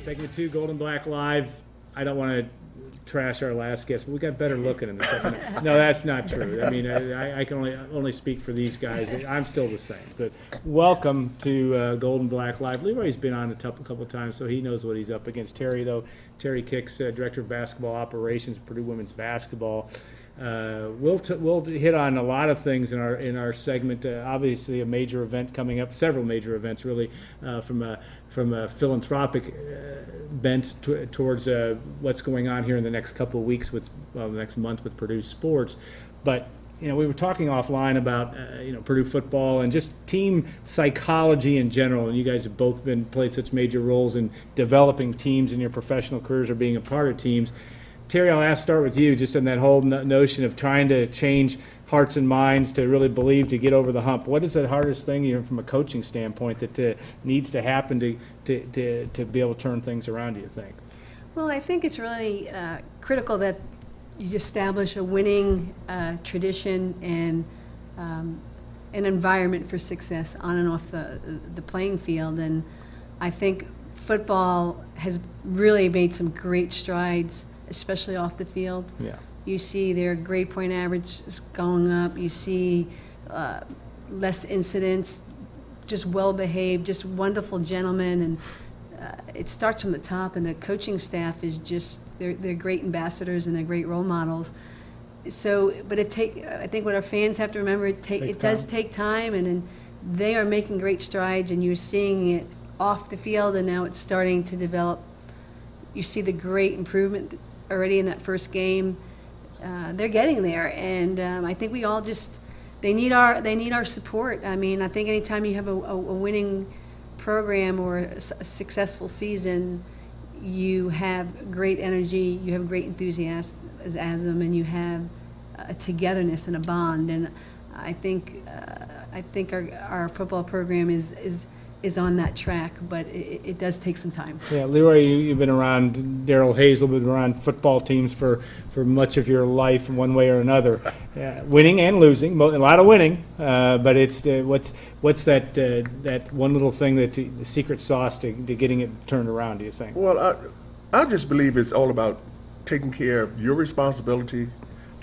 Segment 2, Gold and Black Live. I don't want to trash our last guest, but we got better looking in the second. No, that's not true. I mean, I can only speak for these guys. I'm still the same. But welcome to Gold and Black Live. Leroy's been on a couple of times, so he knows what he's up against. Terry, though, Terry Kix, Director of Basketball Operations, Purdue Women's Basketball. We'll hit on a lot of things in our segment. Obviously, a major event coming up, several major events really, from a philanthropic bent towards what's going on here in the next couple of weeks the next month with Purdue sports. But we were talking offline about Purdue football and just team psychology in general. And you guys have both played such major roles in developing teams in your professional careers or being a part of teams. Terry, I'll start with you just on that whole notion of trying to change hearts and minds to really believe to get over the hump. What is the hardest thing from a coaching standpoint that needs to happen to be able to turn things around, do you think? Well, I think it's really critical that you establish a winning tradition and an environment for success on and off the playing field. And I think football has really made some great strides, especially off the field. Yeah. You see their grade point average is going up. You see less incidents, just well-behaved, just wonderful gentlemen. And it starts from the top, and the coaching staff is just, they're great ambassadors and they're great role models. So, but I think what our fans have to remember, it does take time, and they are making great strides, and you're seeing it off the field, and now it's starting to develop. You see the great improvement already in that first game. They're getting there, and I think we all they need our support. I mean, I think anytime you have a winning program or a successful season, you have great energy, you have great enthusiasm, and you have a togetherness and a bond. And I think our football program is on that track, but it does take some time. Yeah, Leroy, you've been around, Darrell Hazel, been around football teams for much of your life in one way or another. Winning and losing, a lot of winning, but it's what's that one little thing, the secret sauce to getting it turned around, do you think? Well, I just believe it's all about taking care of your responsibility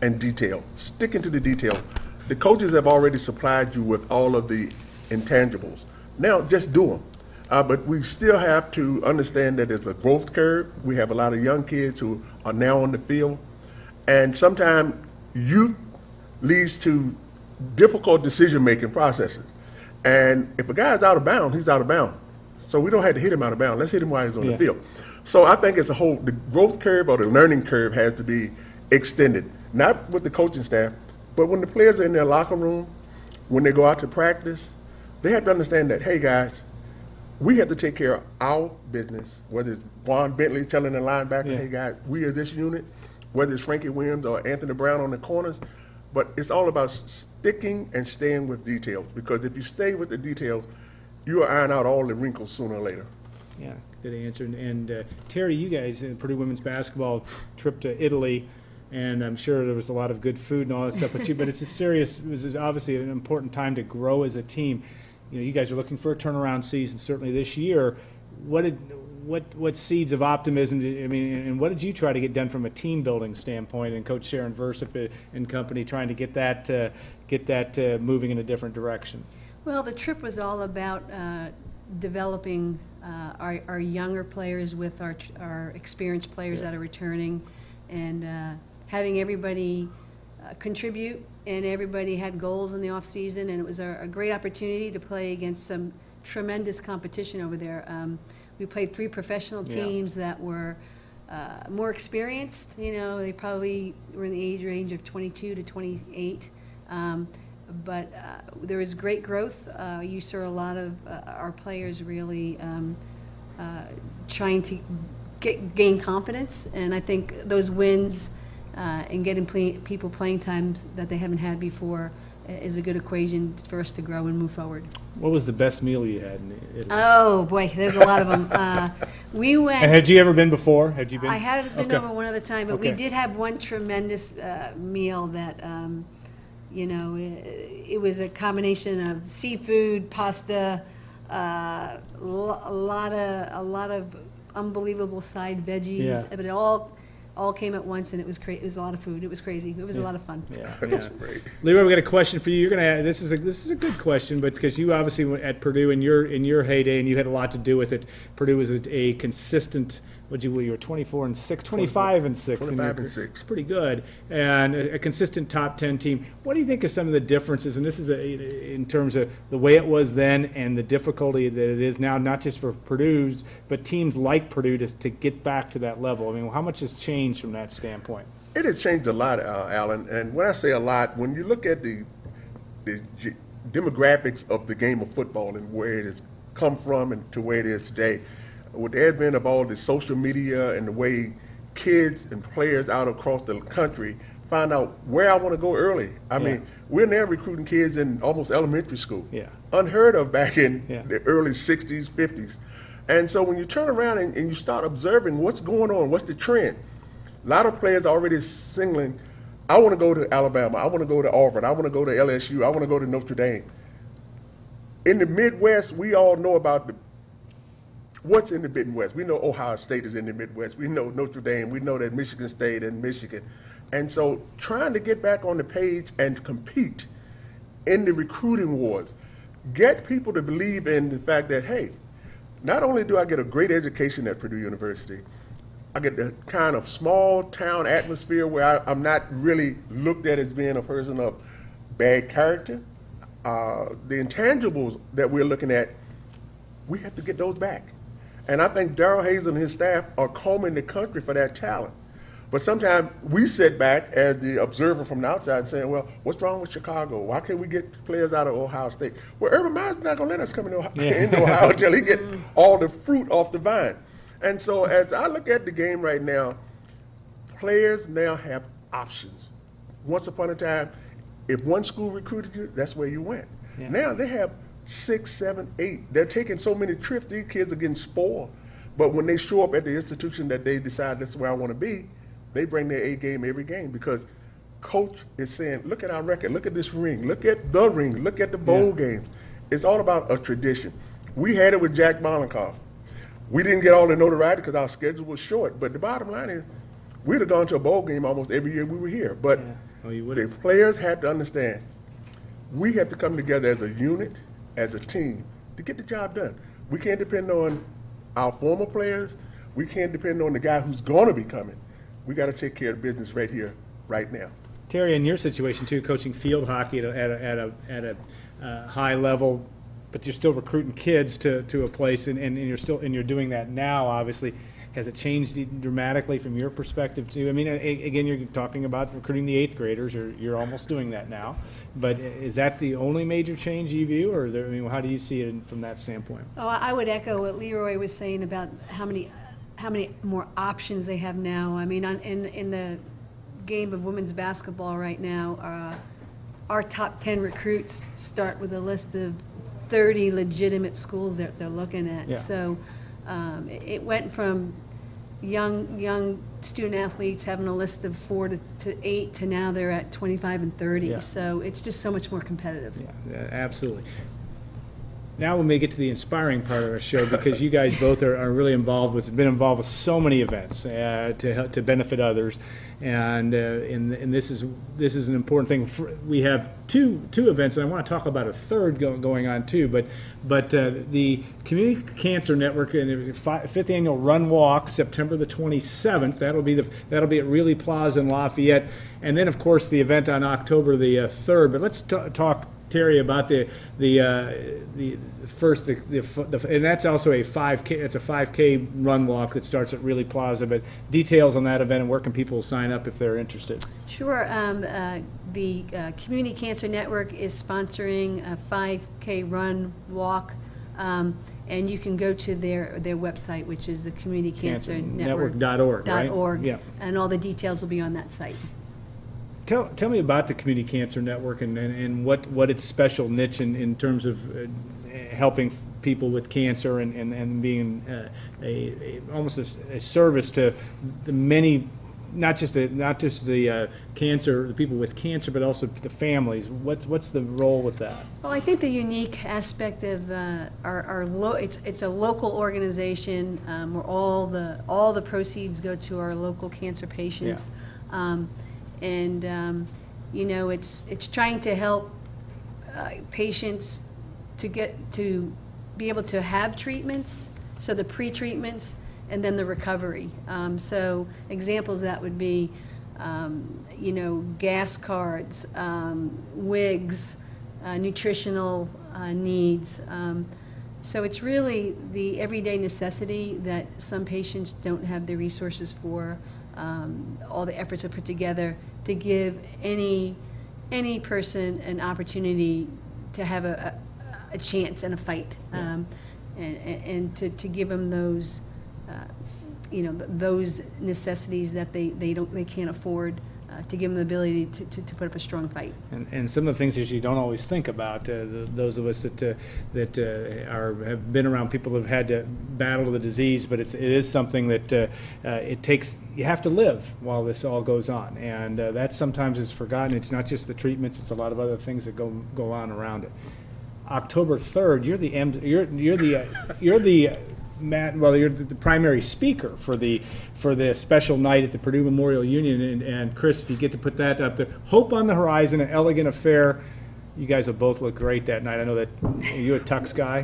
and detail, sticking to the detail. The coaches have already supplied you with all of the intangibles. Now, just do them. But we still have to understand that it's a growth curve. We have a lot of young kids who are now on the field. And sometimes youth leads to difficult decision-making processes. And if a guy's out of bounds, he's out of bounds. So we don't have to hit him out of bounds. Let's hit him while he's on the field. So I think the growth curve or the learning curve has to be extended, not with the coaching staff, but when the players are in their locker room, when they go out to practice, they have to understand that, hey, guys, we have to take care of our business, whether it's Juan Bentley telling the linebacker, hey, guys, we are this unit, whether it's Frankie Williams or Anthony Brown on the corners. But it's all about sticking and staying with details, because if you stay with the details, you will iron out all the wrinkles sooner or later. Yeah, good answer. And Terry, you guys in Purdue women's basketball trip to Italy, and I'm sure there was a lot of good food and all that stuff, but it's it was obviously an important time to grow as a team. You guys are looking for a turnaround season certainly this year. What seeds of optimism and what did you try to get done from a team building standpoint, and Coach Sharon Versip and company trying to get that moving in a different direction? Well, the trip was all about developing our younger players with our experienced players that are returning, and having everybody contribute, and everybody had goals in the off season, and it was a great opportunity to play against some tremendous competition over there. We played 3 professional teams that were more experienced. They probably were in the age range of 22 to 28. But there was great growth. You saw a lot of our players really trying to gain confidence, and I think those wins and getting people playing times that they haven't had before is a good equation for us to grow and move forward. What was the best meal you had in Italy? Oh boy, there's a lot of them. We went. And had you ever been before? Had you been? I had been over one other time, but we did have one tremendous meal that. It was a combination of seafood, pasta, a lot of unbelievable side veggies, Yeah. but it all came at once, and it was it was a lot of food. It was crazy. It was a lot of fun. Yeah, That's yeah. great. Leroy, we got a question for you. You're gonna. This is a good question, but because you obviously were at Purdue in your heyday, and you had a lot to do with it. Purdue was a consistent. You were 24 and 6, 25 and 6. 25 and 6. It's pretty good, and a consistent top 10 team. What do you think of some of the differences? And this is in terms of the way it was then and the difficulty that it is now, not just for Purdue's, but teams like Purdue to get back to that level. I mean, how much has changed from that standpoint? It has changed a lot, Alan. And when I say a lot, when you look at the demographics of the game of football and where it has come from and to where it is today, with the advent of all the social media and the way kids and players out across the country find out where I want to go early. I mean, we're now recruiting kids in almost elementary school. Yeah. Unheard of back in Yeah. the early 60s, 50s. And so when you turn around and you start observing what's going on, what's the trend, a lot of players are already signaling, I want to go to Alabama, I want to go to Auburn, I want to go to LSU, I want to go to Notre Dame. In the Midwest, we all know about what's in the Midwest. We know Ohio State is in the Midwest. We know Notre Dame. We know that Michigan State and Michigan. And so trying to get back on the page and compete in the recruiting wars, get people to believe in the fact that, hey, not only do I get a great education at Purdue University, I get the kind of small town atmosphere where I'm not really looked at as being a person of bad character. The intangibles that we're looking at, we have to get those back. And I think Darrell Hayes and his staff are combing the country for that talent. But sometimes we sit back as the observer from the outside saying, well, what's wrong with Chicago? Why can't we get players out of Ohio State? Well, Urban Meyer's not going to let us come into Ohio until he get all the fruit off the vine. And so as I look at the game right now, players now have options. Once upon a time, if one school recruited you, that's where you went. Yeah. Now they have 6, 7, 8. They're taking so many trips, these kids are getting spoiled. But when they show up at the institution that they decide that's where I want to be, they bring their A game every game because coach is saying, look at our record, look at this ring, look at the ring, look at the bowl games. It's all about a tradition. We had it with Jack Mollenkoff. We didn't get all the notoriety because our schedule was short. But the bottom line is, we'd have gone to a bowl game almost every year we were here. But the players had to understand, we have to come together as a unit, as a team, to get the job done. We can't depend on our former players. We can't depend on the guy who's going to be coming. We got to take care of business right here, right now. Terry, in your situation too, coaching field hockey at a high level, but you're still recruiting kids to a place, and you're doing that now. Obviously, has it changed dramatically from your perspective too? I mean, again, you're talking about recruiting the 8th graders. You're almost doing that now, but is that the only major change you view, or how do you see it from that standpoint? Oh, I would echo what Leroy was saying about how many more options they have now. I mean, in the game of women's basketball right now, our top 10 recruits start with a list of 30 legitimate schools that they're looking at. Yeah. So it went from young student athletes having a list of 4 to 8 to now they're at 25 and 30. Yeah. So it's just so much more competitive. Yeah, absolutely. Now we may get to the inspiring part of our show because you guys both are really been involved with so many events to benefit others, and this is an important thing. We have two events, and I want to talk about a third going on too. But the Community Cancer Network and 5th annual Run Walk, September the 27th. That'll be at Reilly Plaza in Lafayette, and then of course the event on October the 3rd. But let's talk, Terry, about the first, and that's also a 5K. It's a 5K run walk that starts at Reilly Plaza. But details on that event and where can people sign up if they're interested? Sure. The Community Cancer Network is sponsoring a 5K run walk, and you can go to their website, which is the Community Cancer Network.org. Right? .org, yeah. And all the details will be on that site. Tell me about the Community Cancer Network and what its special niche in terms of helping people with cancer and being almost a service to the many not just the cancer, the people with cancer, but also the families. What's the role with that? Well, I think the unique aspect of it's a local organization where all the proceeds go to our local cancer patients, you know, it's trying to help patients to be able to have treatments, so the pre-treatments and then the recovery. So examples of that would be, you know, gas cards, wigs, nutritional needs. So it's really the everyday necessity that some patients don't have the resources for. All the efforts are put together to give any person an opportunity to have a chance and a fight, and to give them those, you know, those necessities that they can't afford, to give them the ability to put up a strong fight. And some of the things that you don't always think about, those of us that have been around people who have had to battle the disease, but it is something that you have to live while this all goes on, and that sometimes is forgotten. It's not just the treatments; it's a lot of other things that go on around it. October 3rd, you're the primary speaker for the special night at the Purdue Memorial Union, and Chris, if you get to put that up there, Hope on the Horizon, an elegant affair. You guys will both look great that night. I know that you're a tux guy.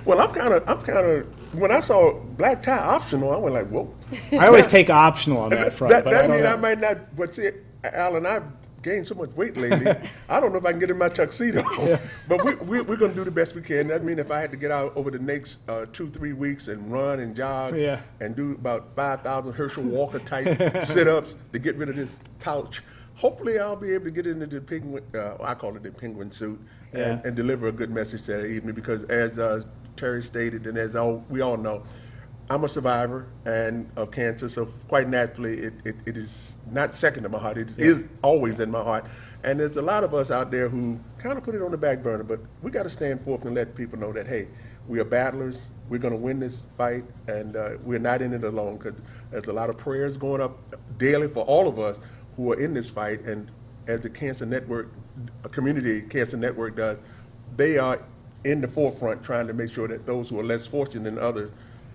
Well, I'm kind of. When I saw black tie optional, I went like, whoa. I always take optional on that front. That means I might not. But see, Alan, I've gained so much weight lately. I don't know if I can get in my tuxedo. Yeah. But we're going to do the best we can. That means if I had to get out over the next 2-3 weeks and run and jog and do about 5,000 Herschel Walker type sit-ups to get rid of this pouch, hopefully I'll be able to get into the penguin, I call it the penguin suit, and deliver a good message that evening, because as Terry stated, and as we all know, I'm a survivor of cancer, so quite naturally it is not second to my heart. It is always in my heart. And there's a lot of us out there who kind of put it on the back burner, but we got to stand forth and let people know that, hey, we are battlers, we're going to win this fight, and we're not in it alone, because there's a lot of prayers going up daily for all of us who are in this fight. And as the Cancer Network, Community Cancer Network does, they are in the forefront trying to make sure that those who are less fortunate than others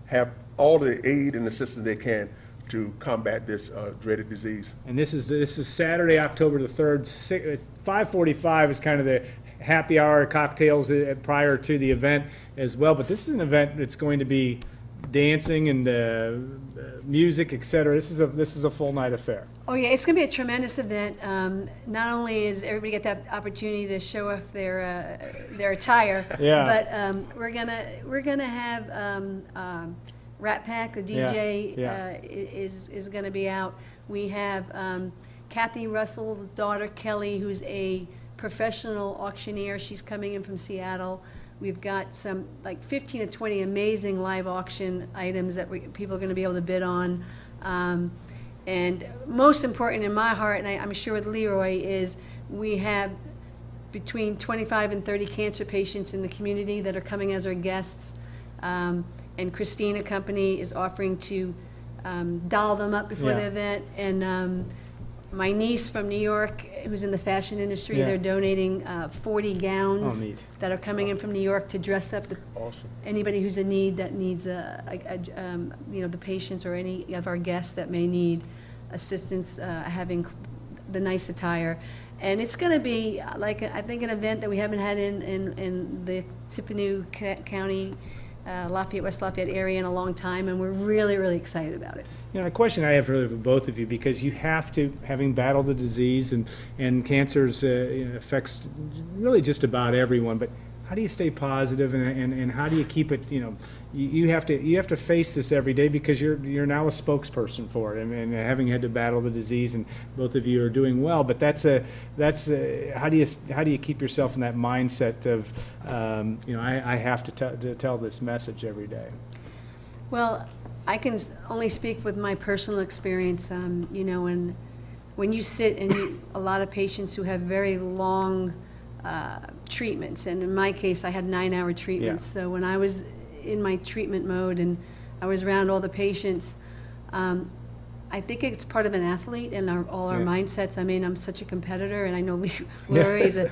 have all the aid and assistance they can to combat this dreaded disease. And this is Saturday, October the 3rd. 5:45 is kind of the happy hour, cocktails prior to the event as well. But this is an event that's going to be dancing and music, etc. This is a full night affair. Oh yeah, it's going to be a tremendous event. Not only is everybody get that opportunity to show off their attire, but we're gonna have Rat Pack, the DJ, is going to be out. We have Kathy Russell's daughter Kelly, who's a professional auctioneer. She's coming in from Seattle. We've got some like 15 to 20 amazing live auction items that people are going to be able to bid on. And most important in my heart, and I'm sure with Leroy, is we have between 25 and 30 cancer patients in the community that are coming as our guests. And Christina Company is offering to doll them up before the event. And my niece from New York, who's in the fashion industry, they're donating 40 gowns that are coming in from New York to dress up anybody who's in need, that needs the patients or any of our guests that may need assistance having the nice attire. And it's going to be like, I think, an event that we haven't had in the Tippecanoe County, West Lafayette area in a long time, and we're really, really excited about it. You know, a question I have really for both of you, because you have to, having battled the disease, and cancer's affects really just about everyone, but how do you stay positive, and how do you keep it, you have to face this every day, because you're now a spokesperson for it, and having had to battle the disease, and both of you are doing well, but that's how do you keep yourself in that mindset of I have to tell this message every day? Well, I can only speak with my personal experience. When you sit and a lot of patients who have very long treatments, and in my case I had 9-hour treatments, so when I was in my treatment mode and I was around all the patients, I I think it's part of an athlete and all our Yeah. mindsets. I mean, I'm such a competitor, and I know Leroy is an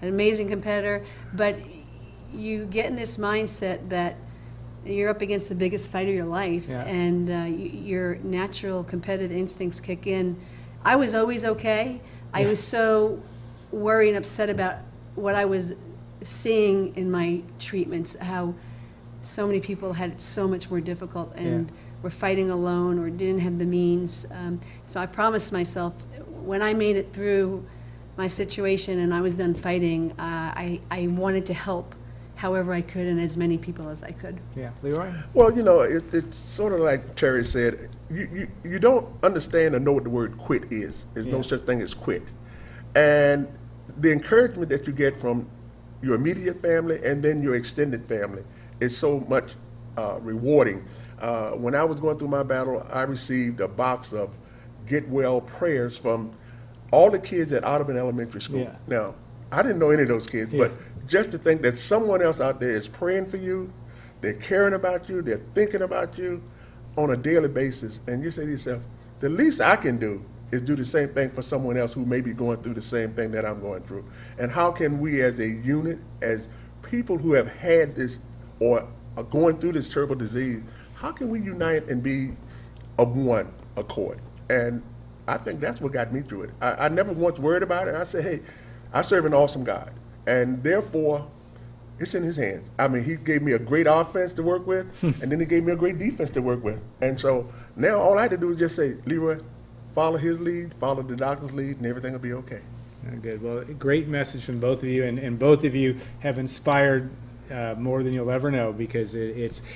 amazing competitor, but you get in this mindset that you're up against the biggest fight of your life, Yeah. and your natural competitive instincts kick in. I was always okay. I was so worried and upset about what I was seeing in my treatments, how so many people had it so much more difficult and were fighting alone or didn't have the means. So I promised myself, when I made it through my situation and I was done fighting, I wanted to help however I could and as many people as I could. Yeah, Leroy? Well, you know, it's sort of like Terry said, you don't understand or know what the word quit is. There's no such thing as quit. And the encouragement that you get from your immediate family and then your extended family is so much rewarding. When I was going through my battle, I received a box of get well prayers from all the kids at Audubon Elementary School. Yeah. Now, I didn't know any of those kids, but just to think that someone else out there is praying for you, they're caring about you, they're thinking about you on a daily basis, and you say to yourself, the least I can do is do the same thing for someone else who may be going through the same thing that I'm going through. And how can we as a unit, as people who have had this or are going through this terrible disease, how can we unite and be of one accord? And I think that's what got me through it. I never once worried about it. I said, hey, I serve an awesome God, and therefore, it's in his hands. I mean, he gave me a great offense to work with, and then he gave me a great defense to work with. And so now all I had to do is just say, Leroy, follow his lead, follow the doctor's lead, and everything will be okay. Good. Well, great message from both of you, and both of you have inspired more than you'll ever know, because that's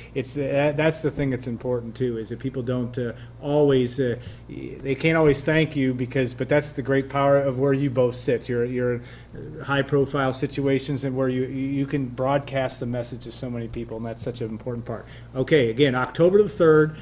the thing that's important too, is that people don't always they can't always thank you, but that's the great power of where you both sit. You're high profile situations and where you can broadcast the message to so many people, and that's such an important part. Okay, again, October the 3rd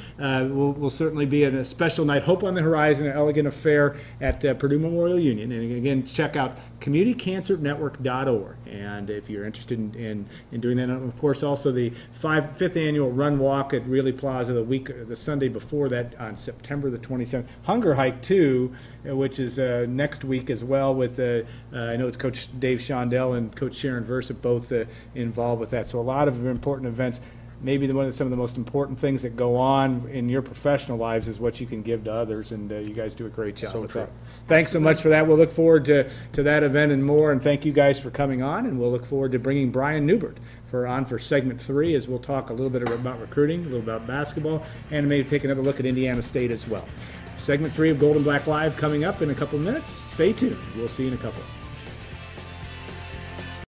will certainly be a special night. Hope on the Horizon, an elegant affair at Purdue Memorial Union. And again, check out communitycancernetwork.org, and if you're interested in doing that, and of course also the 5th annual Run Walk at Really Plaza the Sunday before that on September the 27th. Hunger Hike too, which is next week as well, with I know it's Coach Dave Shondell and Coach Sharon Versa both involved with that. So a lot of important events. Maybe some of the most important things that go on in your professional lives is what you can give to others, and you guys do a great job with that. Thanks so much for that. We'll look forward to that event and more, and thank you guys for coming on, and we'll look forward to bringing Brian Newbert for segment 3, as we'll talk a little bit about recruiting, a little about basketball, and maybe take another look at Indiana State as well. Segment 3 of Gold and Black Live coming up in a couple minutes. Stay tuned. We'll see you in a couple.